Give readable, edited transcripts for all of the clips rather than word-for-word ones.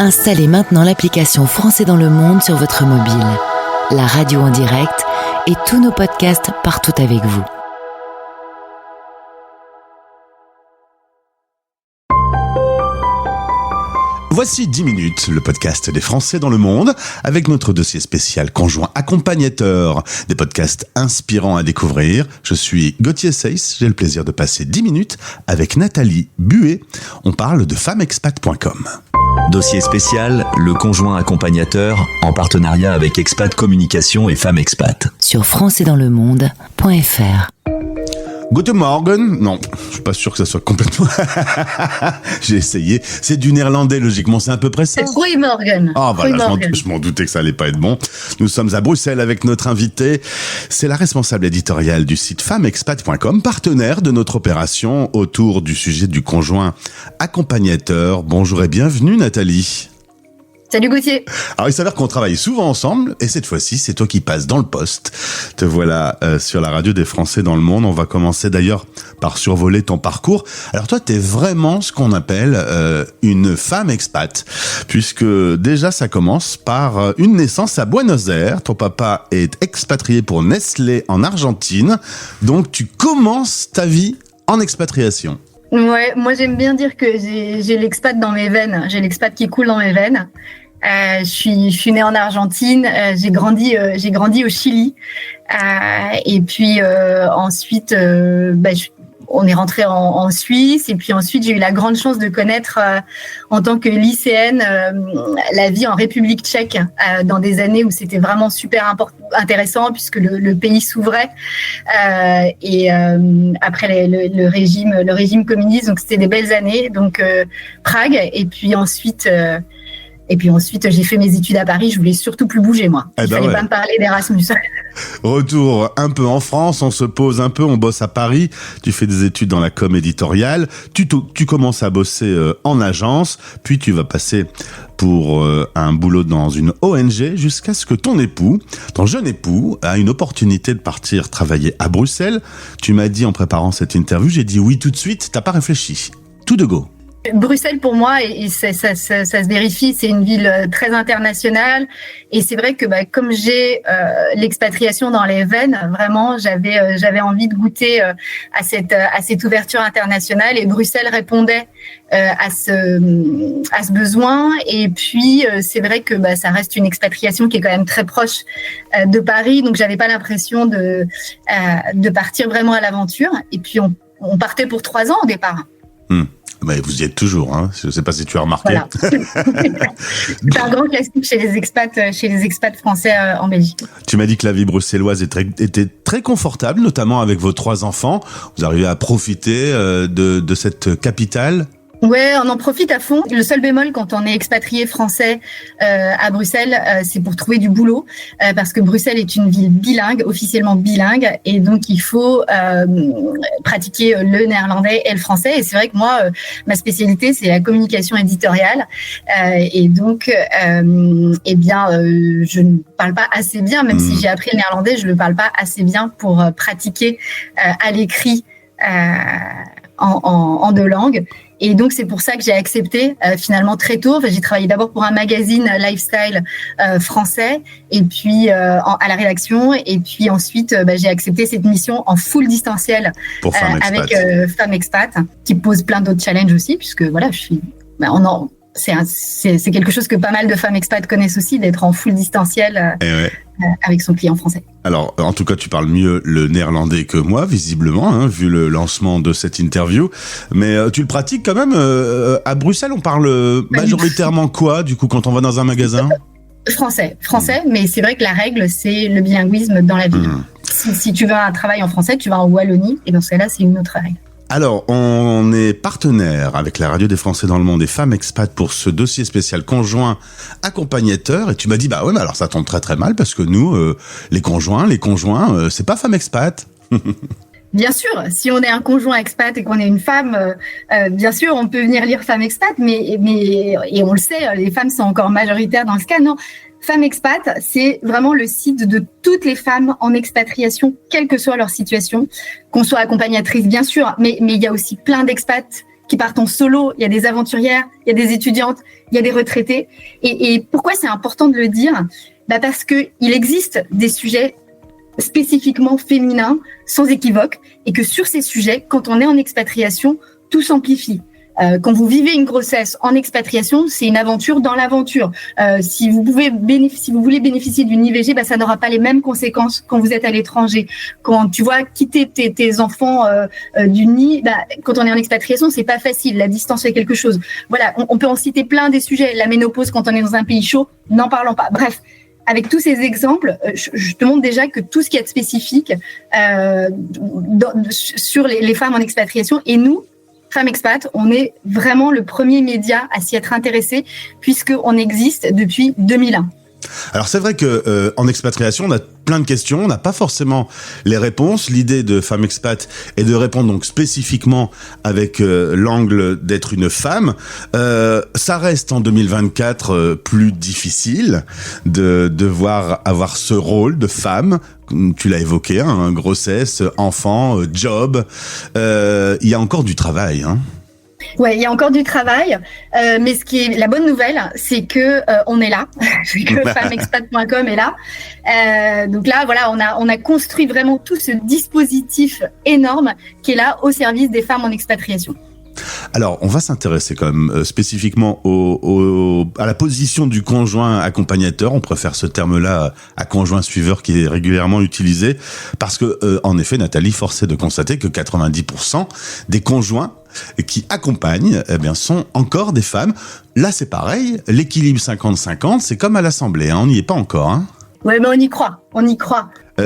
Installez maintenant l'application Français dans le monde sur votre mobile. La radio en direct et tous nos podcasts partout avec vous. Voici 10 minutes, le podcast des Français dans le monde, avec notre dossier spécial conjoint accompagnateur, des podcasts inspirants à découvrir. Je suis Gauthier Seyss, j'ai le plaisir de passer 10 minutes avec Nathalie Buet. On parle de femmexpat.com. Dossier spécial, le conjoint accompagnateur, en partenariat avec Expat Communication et Femmes Expat. Sur françaisdanslemonde.fr. Guten Morgen. Non, je suis pas sûr que ça soit complètement... J'ai essayé. C'est du néerlandais, logiquement. C'est à peu près ça. C'est Goedemorgen. Ah, voilà, je m'en doutais que ça allait pas être bon. Nous sommes à Bruxelles avec notre invitée. C'est la responsable éditoriale du site femmexpat.com, partenaire de notre opération autour du sujet du conjoint accompagnateur. Bonjour et bienvenue, Nathalie. Salut Gauthier. Alors il s'avère qu'on travaille souvent ensemble et cette fois-ci c'est toi qui passes dans le poste. Te voilà sur la radio des Français dans le monde. On va commencer d'ailleurs par survoler ton parcours. Alors toi t'es vraiment ce qu'on appelle une femme expat, puisque déjà ça commence par une naissance à Buenos Aires. Ton papa est expatrié pour Nestlé en Argentine, donc tu commences ta vie en expatriation. Ouais, moi j'aime bien dire que j'ai l'expat dans mes veines. J'ai l'expat qui coule dans mes veines. Je suis née en Argentine. J'ai grandi au Chili. Et puis ensuite, on est rentré en Suisse. Et puis ensuite, j'ai eu la grande chance de connaître en tant que lycéenne la vie en République tchèque dans des années où c'était vraiment super intéressant puisque le pays s'ouvrait et après le régime communiste, donc c'était des belles années. Donc Prague et puis ensuite j'ai fait mes études à Paris. Je voulais surtout plus bouger, moi. Il fallait pas me parler d'Erasmus. Retour un peu en France, on se pose un peu, on bosse à Paris. Tu fais des études dans la com éditoriale. Tu commences à bosser en agence, puis tu vas passer pour un boulot dans une ONG jusqu'à ce que ton jeune époux, a une opportunité de partir travailler à Bruxelles. Tu m'as dit en préparant cette interview, j'ai dit oui tout de suite. T'as pas réfléchi, tout de go. Bruxelles, pour moi, et ça se vérifie, c'est une ville très internationale. Et c'est vrai que comme j'ai l'expatriation dans les veines, vraiment, j'avais envie de goûter à cette ouverture internationale. Et Bruxelles répondait à ce besoin. Et puis, c'est vrai que ça reste une expatriation qui est quand même très proche de Paris. Donc, j'avais pas l'impression de partir vraiment à l'aventure. Et puis, on partait pour 3 ans au départ. Mais vous y êtes toujours, hein. Je ne sais pas si tu as remarqué. Voilà. C'est un grand classique chez les expats français en Belgique. Tu m'as dit que la vie bruxelloise était très confortable, notamment avec vos 3 enfants. Vous arrivez à profiter de cette capitale. Ouais, on en profite à fond. Le seul bémol quand on est expatrié français à Bruxelles, c'est pour trouver du boulot, parce que Bruxelles est une ville bilingue, officiellement bilingue, et donc il faut pratiquer le néerlandais et le français. Et c'est vrai que moi, ma spécialité, c'est la communication éditoriale, et donc, je ne parle pas assez bien, même si j'ai appris le néerlandais, je le parle pas assez bien pour pratiquer à l'écrit en 2 langues. Et donc, c'est pour ça que j'ai accepté finalement très tôt. J'ai travaillé d'abord pour un magazine lifestyle français et puis à la rédaction. Et puis ensuite, j'ai accepté cette mission en full distanciel avec Femmes Expat, qui pose plein d'autres challenges aussi, puisque voilà, c'est quelque chose que pas mal de femmes expats connaissent aussi, d'être en full distanciel avec son client français. Alors, en tout cas, tu parles mieux le néerlandais que moi, visiblement, hein, vu le lancement de cette interview. Mais tu le pratiques quand même. À Bruxelles, on parle majoritairement quoi, du coup, quand on va dans un magasin ? Français. Mais c'est vrai que la règle, c'est le bilinguisme dans la ville. Si tu veux un travail en français, tu vas en Wallonie, et dans ce cas-là, c'est une autre règle. Alors, on est partenaire avec la radio des Français dans le monde et Femmes Expat pour ce dossier spécial conjoint accompagnateur. Et tu m'as dit, mais alors ça tombe très très mal parce que nous, les conjoints, c'est pas Femmes Expat. Bien sûr, si on est un conjoint expat et qu'on est une femme, bien sûr, on peut venir lire Femmes Expat, mais on le sait, les femmes sont encore majoritaires dans ce cas. Non, Femmes Expat, c'est vraiment le site de toutes les femmes en expatriation, quelle que soit leur situation, qu'on soit accompagnatrice, bien sûr, mais il y a aussi plein d'expats qui partent en solo, il y a des aventurières, il y a des étudiantes, il y a des retraités. Et pourquoi c'est important de le dire ? Parce que il existe des sujets spécifiquement féminins, sans équivoque, et que sur ces sujets, quand on est en expatriation, tout s'amplifie. Quand vous vivez une grossesse en expatriation, c'est une aventure dans l'aventure. Si vous voulez bénéficier d'une IVG, ça n'aura pas les mêmes conséquences quand vous êtes à l'étranger. Quand tu vois quitter tes enfants du nid, quand on est en expatriation, c'est pas facile. La distance fait quelque chose. Voilà, on peut en citer plein des sujets. La ménopause quand on est dans un pays chaud, n'en parlons pas. Bref. Avec tous ces exemples, je te montre déjà que tout ce qui est spécifique sur les femmes en expatriation, et nous, Femmes Expat, on est vraiment le premier média à s'y être intéressé puisqu'on existe depuis 2001. Alors c'est vrai que en expatriation, on a plein de questions, on n'a pas forcément les réponses. L'idée de Femmes Expat est de répondre donc spécifiquement avec l'angle d'être une femme. Ça reste en 2024 plus difficile de devoir avoir ce rôle de femme. Tu l'as évoqué, grossesse, enfant, job. Il y a encore du travail. Ouais, il y a encore du travail, mais ce qui est la bonne nouvelle, c'est que on est là, que femmexpat.com est là. Donc là, voilà, on a construit vraiment tout ce dispositif énorme qui est là au service des femmes en expatriation. Alors, on va s'intéresser quand même spécifiquement à la position du conjoint accompagnateur. On préfère ce terme-là à conjoint suiveur qui est régulièrement utilisé parce que, en effet, Nathalie, force est de constater que 90% des conjoints qui accompagnent, sont encore des femmes. Là, c'est pareil. L'équilibre 50-50, c'est comme à l'Assemblée. On n'y est pas encore. Ouais, mais on y croit.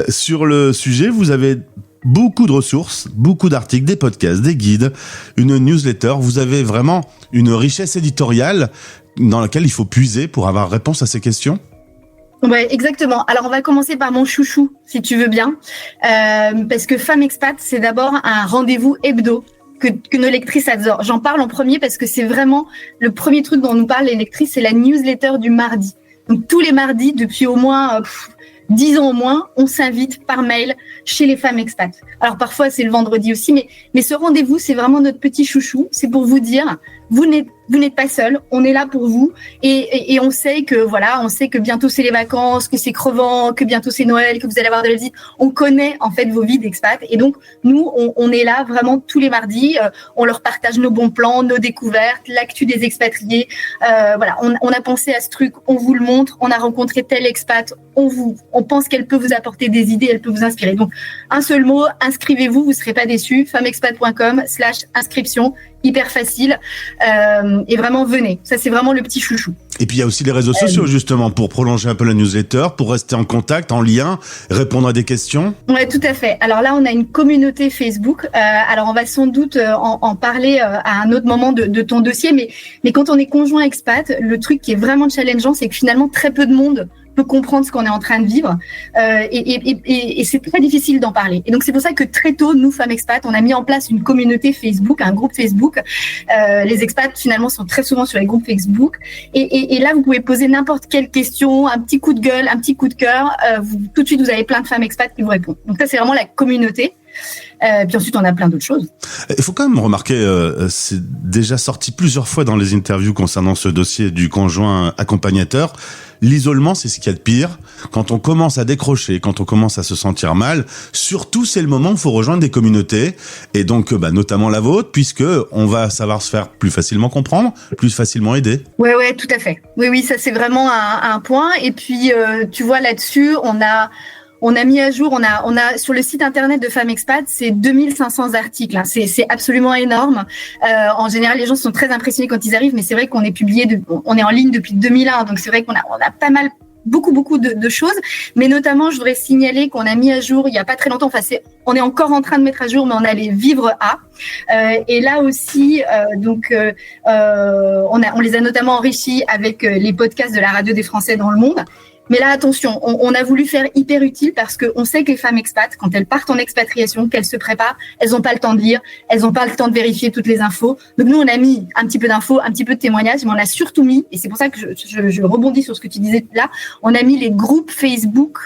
Sur le sujet, vous avez beaucoup de ressources, beaucoup d'articles, des podcasts, des guides, une newsletter. Vous avez vraiment une richesse éditoriale dans laquelle il faut puiser pour avoir réponse à ces questions. Ouais, exactement. Alors, on va commencer par mon chouchou, si tu veux bien. Parce que Femmes Expat, c'est d'abord un rendez-vous hebdo que nos lectrices adorent. J'en parle en premier parce que c'est vraiment le premier truc dont nous parlent les lectrices, c'est la newsletter du mardi. Donc, tous les mardis, depuis au moins 10 ans au moins, on s'invite par mail chez les Femmes Expat. Alors, parfois, c'est le vendredi aussi, mais ce rendez-vous, c'est vraiment notre petit chouchou. C'est pour vous dire, vous n'êtes pas seul, on est là pour vous et on sait que bientôt c'est les vacances, que c'est crevant, que bientôt c'est Noël, que vous allez avoir de la visite. On connaît en fait vos vies d'expat et donc nous on est là vraiment tous les mardis, on leur partage nos bons plans, nos découvertes, l'actu des expatriés. On a pensé à ce truc, on vous le montre, on a rencontré tel expat, on pense qu'elle peut vous apporter des idées, elle peut vous inspirer. Donc un seul mot, inscrivez-vous, vous serez pas déçus, femmexpat.com/inscription. Hyper facile et vraiment venez, ça c'est vraiment le petit chouchou. Et puis il y a aussi les réseaux sociaux justement pour prolonger un peu la newsletter, pour rester en contact, en lien, répondre à des questions. Ouais, tout à fait. Alors là on a une communauté Facebook, alors on va sans doute en parler à un autre moment de ton dossier, mais quand on est conjoint expat, le truc qui est vraiment challengeant, c'est que finalement très peu de monde peut comprendre ce qu'on est en train de vivre et c'est très difficile d'en parler. Et donc c'est pour ça que très tôt, nous Femmes Expat, on a mis en place une communauté Facebook, un groupe Facebook. Les expats finalement sont très souvent sur les groupes Facebook et là vous pouvez poser n'importe quelle question, un petit coup de gueule, un petit coup de cœur, tout de suite vous avez plein de femmes expats qui vous répondent. Donc ça c'est vraiment la communauté. Puis ensuite on a plein d'autres choses. Il faut quand même remarquer, c'est déjà sorti plusieurs fois dans les interviews concernant ce dossier du conjoint accompagnateur. L'isolement, c'est ce qu'il y a de pire. Quand on commence à décrocher, quand on commence à se sentir mal, surtout c'est le moment où il faut rejoindre des communautés, et donc notamment la vôtre, puisque on va savoir se faire plus facilement comprendre, plus facilement aider. Ouais, tout à fait. Oui, ça c'est vraiment un point. Et puis tu vois là-dessus, on a mis à jour, on a sur le site internet de Femmes Expat, c'est 2500 articles. C'est absolument énorme. En général, les gens sont très impressionnés quand ils arrivent, mais c'est vrai qu'on est on est en ligne depuis 2001, donc c'est vrai qu'on a pas mal, beaucoup de choses. Mais notamment, je voudrais signaler qu'on a mis à jour il y a pas très longtemps. On est encore en train de mettre à jour, mais on a les Vivres A. Et là aussi, on les a notamment enrichis avec les podcasts de la radio des Français dans le monde. Mais là, attention, on a voulu faire hyper utile parce qu'on sait que les femmes expats, quand elles partent en expatriation, qu'elles se préparent, elles n'ont pas le temps de lire, elles n'ont pas le temps de vérifier toutes les infos. Donc nous, on a mis un petit peu d'infos, un petit peu de témoignages, mais on a surtout mis, et c'est pour ça que je rebondis sur ce que tu disais là, on a mis les groupes Facebook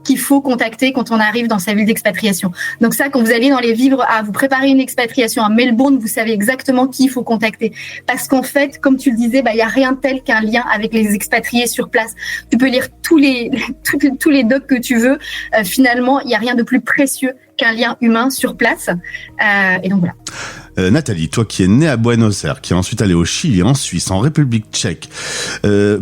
qu'il faut contacter quand on arrive dans sa ville d'expatriation. Donc ça, quand vous allez dans les vivres, vous préparez une expatriation à Melbourne, vous savez exactement qui il faut contacter. Parce qu'en fait, comme tu le disais, il y a rien de tel qu'un lien avec les expatriés sur place. Tu peux lire tous les docs que tu veux. Finalement, il y a rien de plus précieux qu'un lien humain sur place. Et donc voilà. Nathalie, toi qui es née à Buenos Aires, qui est ensuite allée au Chili, en Suisse, en République tchèque,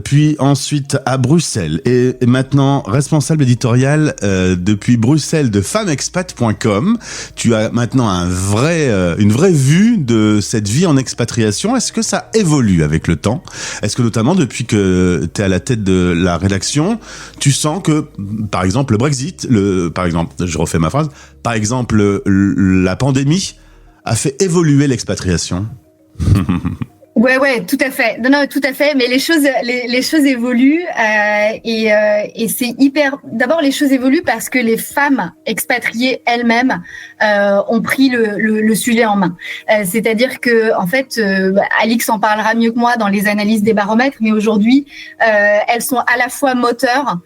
puis ensuite à Bruxelles, et maintenant responsable éditoriale depuis Bruxelles de FemmeExpat.com, tu as maintenant une vraie vue de cette vie en expatriation. Est-ce que ça évolue avec le temps ? Est-ce que notamment depuis que tu es à la tête de la rédaction, tu sens que, par exemple, le Brexit, je refais ma phrase, par exemple, la pandémie a fait évoluer l'expatriation? Ouais, tout à fait. Non, tout à fait. Mais les choses évoluent et c'est hyper. D'abord, les choses évoluent parce que les femmes expatriées elles-mêmes ont pris le sujet en main. C'est-à-dire que en fait, Alix en parlera mieux que moi dans les analyses des baromètres, mais aujourd'hui, elles sont à la fois moteurs.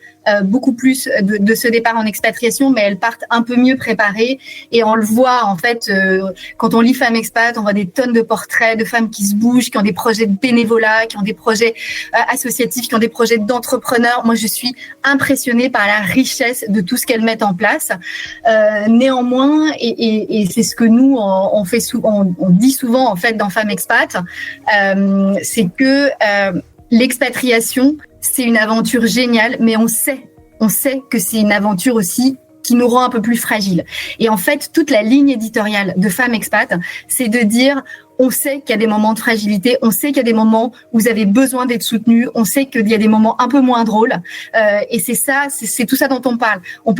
Beaucoup plus de ce départ en expatriation, mais elles partent un peu mieux préparées et on le voit en fait quand on lit Femmes Expat, on voit des tonnes de portraits de femmes qui se bougent, qui ont des projets de bénévolat, qui ont des projets associatifs, qui ont des projets d'entrepreneurs. Moi, je suis impressionnée par la richesse de tout ce qu'elles mettent en place. Néanmoins, et c'est ce que nous on fait souvent, on dit souvent en fait dans Femmes Expat, c'est que l'expatriation, c'est une aventure géniale, mais on sait que c'est une aventure aussi qui nous rend un peu plus fragiles. Et en fait, toute la ligne éditoriale de Femmes Expat, c'est de dire, on sait qu'il y a des moments de fragilité, on sait qu'il y a des moments où vous avez besoin d'être soutenu, on sait qu'il y a des moments un peu moins drôles, et c'est tout ça dont on parle. On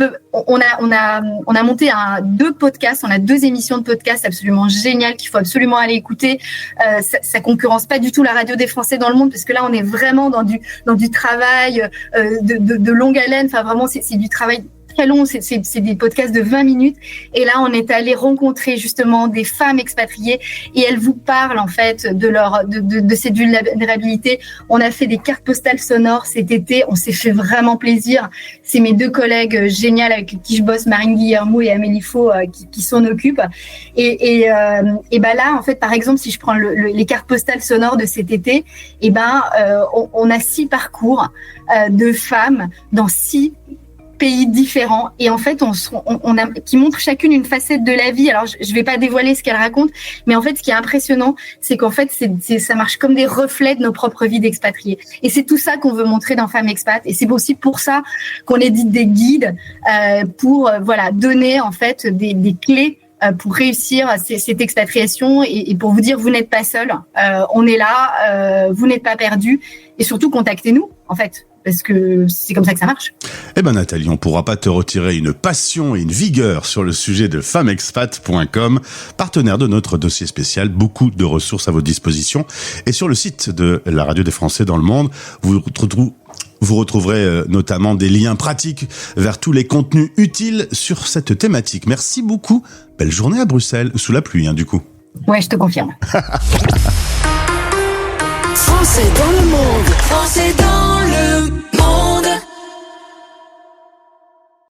a monté 2 podcasts, on a 2 émissions de podcasts absolument géniales qu'il faut absolument aller écouter. Ça concurrence pas du tout la radio des Français dans le monde, parce que là on est vraiment dans du travail de longue haleine. Enfin vraiment, c'est du travail très long, c'est des podcasts de 20 minutes. Et là, on est allé rencontrer justement des femmes expatriées et elles vous parlent en fait de cette vulnérabilité. On a fait des cartes postales sonores cet été. On s'est fait vraiment plaisir. C'est mes 2 collègues géniales avec qui je bosse, Marine Guillermo et Amélie Faux, qui s'en occupent. Et là, en fait, par exemple, si je prends les cartes postales sonores de cet été, on a 6 parcours de femmes dans 6 pays différents et en fait qui montrent chacune une facette de la vie. Alors je vais pas dévoiler ce qu'elles racontent, mais en fait ce qui est impressionnant, c'est qu'en fait ça marche comme des reflets de nos propres vies d'expatriés. Et c'est tout ça qu'on veut montrer dans Femmes Expat. Et c'est aussi pour ça qu'on édite des guides pour donner en fait des clés pour réussir cette expatriation et pour vous dire vous n'êtes pas seul, on est là, vous n'êtes pas perdu et surtout contactez-nous en fait. Parce que c'est comme ça que ça marche. Eh ben Nathalie, on pourra pas te retirer une passion et une vigueur sur le sujet de FemmeExpat.com, partenaire de notre dossier spécial. Beaucoup de ressources à votre disposition. Et sur le site de la Radio des Français dans le monde, vous retrouverez notamment des liens pratiques vers tous les contenus utiles sur cette thématique. Merci beaucoup. Belle journée à Bruxelles, sous la pluie du coup. Ouais, je te confirme. Français dans le monde, Français dans